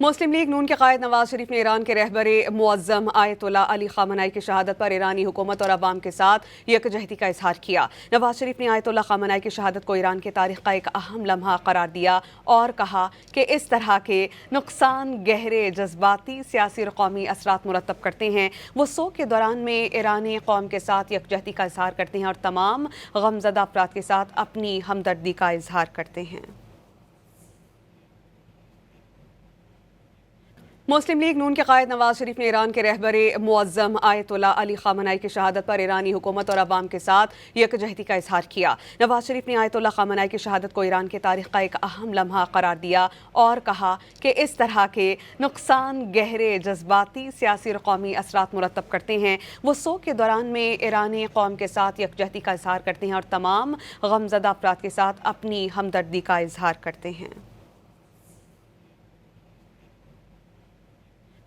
मुस्लिम league नून के कायद नवाज शरीफ ने Iran के रहबर मुअज़्ज़म आयतुल्लाह अली ख़ामनाई की शहादत पर ईरानी हुकूमत और अवाम के साथ यकजहती का इजहार किया। नवाज शरीफ ने आयतुल्लाह ख़ामनाई की शहादत को ईरान की तारीख़ का एक अहम लम्हा करार दिया और कहा कि इस तरह के नुकसान गहरे जज्बाती, सियासी और कौमी असरात मुरतब करते हैं। वो सोग के दौरान में ईरानी कौम के साथ यकजहती का इजहार करते हैं और तमाम गमज़दा अफराद के साथ अपनी हमदर्दी का इजहार करते हैं। मुस्लिम लीग नून के कायद नवाज शरीफ ने ईरान के रहबर मुअज़्ज़म आयतुल्लाह अली ख़ामनाई की शहादत पर ईरानी हुकूमत और अवाम के साथ यकजहती का इजहार किया। नवाज शरीफ ने आयतुल्लाह ख़ामनाई की शहादत को ईरान की तारीख़ का एक अहम लम्हा करार दिया और कहा कि इस तरह के नुकसान गहरे जज्बाती, सियासी और कौमी असरात मुरतब करते हैं। वो सोग के दौरान में ईरानी कौम के साथ यकजहती का इजहार करते हैं और तमाम गमज़दा अफराद के साथ अपनी हमदर्दी का इजहार करते हैं।